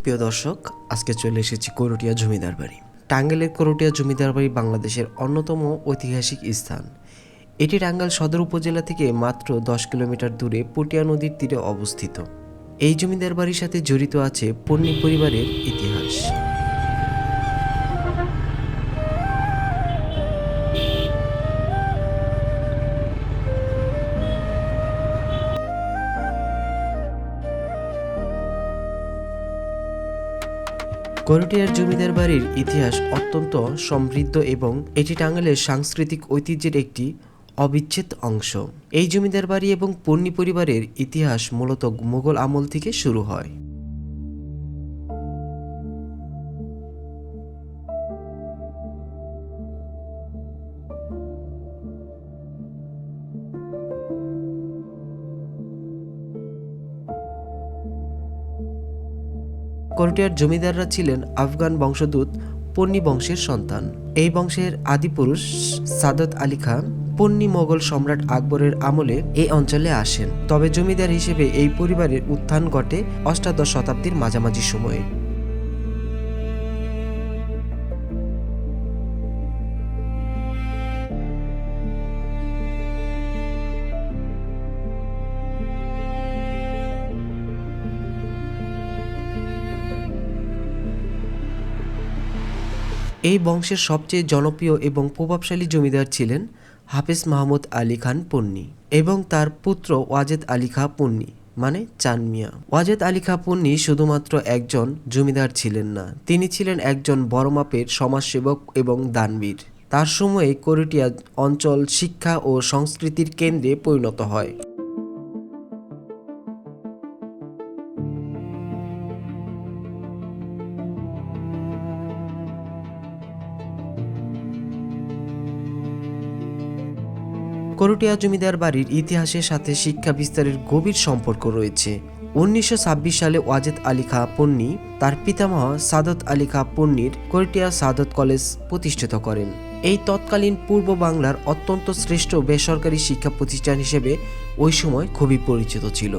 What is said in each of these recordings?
প্রিয় দর্শক, আজকে চলে এসেছি করটিয়া জমিদার বাড়ি। টাঙ্গাইলের করটিয়া জমিদার বাড়ি বাংলাদেশের অন্যতম ঐতিহাসিক স্থান। এটি টাঙ্গাইল সদর উপজেলা থেকে মাত্র 10 কিলোমিটার দূরে পটিয়া নদীর তীরে অবস্থিত। এই জমিদার বাড়ির সাথে জড়িত আছে পন্নী পরিবারের ইতিহাস। করটিয়ার জমিদার বাড়ির ইতিহাস অত্যন্ত সমৃদ্ধ এবং এটি টাঙ্গাইলের সাংস্কৃতিক ঐতিহ্যের একটি অবিচ্ছেদ্য অংশ। এই জমিদার বাড়ি এবং পন্নী পরিবারের ইতিহাস মূলত মুঘল আমল থেকে শুরু হয়। করটিয়ার জমিদাররা ছিলেন আফগান বংশোদ্ভূত পন্নী বংশের সন্তান। এই বংশের আদিপুরুষ সাদত আলী খান পন্নী মোগল সম্রাট আকবরের আমলে এই অঞ্চলে আসেন। তবে জমিদার হিসেবে এই পরিবারের উত্থান ঘটে অষ্টাদশ শতাব্দীর মাঝামাঝি সময়ে। এই বংশের সবচেয়ে জনপ্রিয় এবং প্রভাবশালী জমিদার ছিলেন হাফেজ মাহমুদ আলী খান পন্নী এবং তার পুত্র ওয়াজেদ আলী খাঁ পন্নী মানে চাঁদ মিয়া। ওয়াজেদ আলী খাঁ পন্নী শুধুমাত্র একজন জমিদার ছিলেন না, তিনি ছিলেন একজন বড় মাপের সমাজসেবক এবং দানবীর। তার সময়ে করটিয়া অঞ্চল শিক্ষা ও সংস্কৃতির কেন্দ্রে পরিণত হয়। করটিয়া জমিদার বাড়ির ইতিহাসের সাথে শিক্ষা বিস্তারের গভীর সম্পর্ক রয়েছে। 1926 সালে ওয়াজেদ আলী খাঁ পন্নী তার পিতামহ সাদত আলী খাঁ পন্নীর করটিয়া সাদত কলেজ প্রতিষ্ঠিত করেন। এই তৎকালীন পূর্ব বাংলার অত্যন্ত শ্রেষ্ঠ বেসরকারি শিক্ষা প্রতিষ্ঠান হিসেবে ওই সময় খুবই পরিচিত ছিল।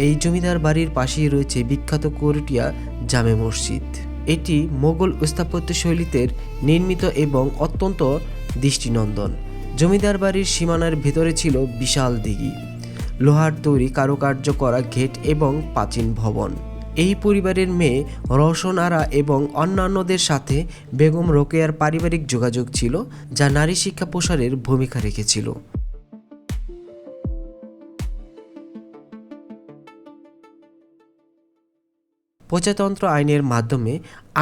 এই জমিদার বাড়ির পাশেই রয়েছে বিখ্যাত করটিয়া জামে মসজিদ। এটি মোগল স্থাপত্য শৈলীতে নির্মিত এবং অত্যন্ত দৃষ্টিনন্দন। জমিদার বাড়ির সীমানার ভেতরে ছিল বিশাল দিঘি, লোহার তৈরি কারুকার্য করা গেট এবং প্রাচীন ভবন। এই পরিবারের মেয়ে রওশন আরা এবং অন্যান্যদের সাথে বেগম রোকেয়ার পারিবারিক যোগাযোগ ছিল, যা নারী শিক্ষা প্রসারের ভূমিকা রেখেছিল। প্রজাতন্ত্র আইনের মাধ্যমে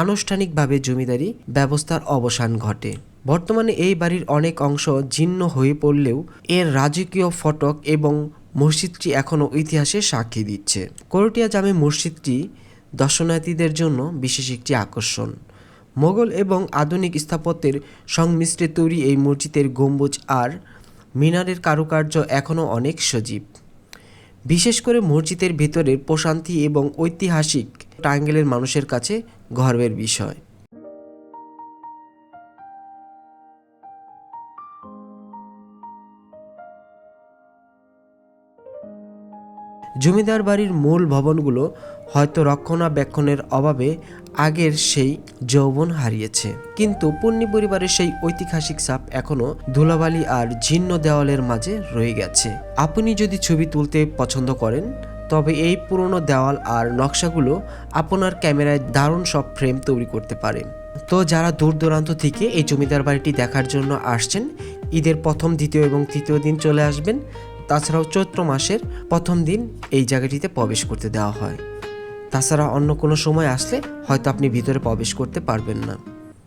আনুষ্ঠানিকভাবে জমিদারি ব্যবস্থার অবসান ঘটে। বর্তমানে এই বাড়ির অনেক অংশ জীর্ণ হয়ে পড়লেও এর রাজকীয় ফটক এবং মসজিদটি এখনও ইতিহাসের সাক্ষী দিচ্ছে। করটিয়া জামে মসজিদটি দর্শনার্থীদের জন্য বিশেষ একটি আকর্ষণ। মোগল এবং আধুনিক স্থাপত্যের সংমিশ্রণে তৈরি এই মসজিদের গম্বুজ আর মিনারের কারুকার্য এখনও অনেক সজীব। বিশেষ করে মসজিদের ভেতরের প্রশান্তি এবং ঐতিহাসিক টাঙ্গাইলের মানুষের কাছে গর্বের বিষয়। জমিদার বাড়ির মূল ভবনগুলো হয়তো রক্ষণাবেক্ষণের অভাবে আগের সেই যৌবন হারিয়েছে, কিন্তু পন্নী পরিবারের সেই ঐতিহাসিক ছাপ এখনো ধুলাবালি আর জীর্ণ দেওয়ালের মাঝে রয়ে গেছে। আপনি যদি ছবি তুলতে পছন্দ করেন তবে এই পুরনো দেওয়াল আর নকশাগুলো আপনার ক্যামেরায় দারুণ সব ফ্রেম তৈরি করতে পারে। তো যারা দূর দূরান্ত থেকে এই জমিদার বাড়িটি দেখার জন্য আসছেন, ঈদের প্রথম, দ্বিতীয় এবং তৃতীয় দিন চলে আসবেন। তাছাড়াও চৈত্র মাসের প্রথম দিন এই জায়গাটিতে প্রবেশ করতে দেওয়া হয়। তাছাড়া অন্য কোনো সময় আসলে হয়তো আপনি ভিতরে প্রবেশ করতে পারবেন না।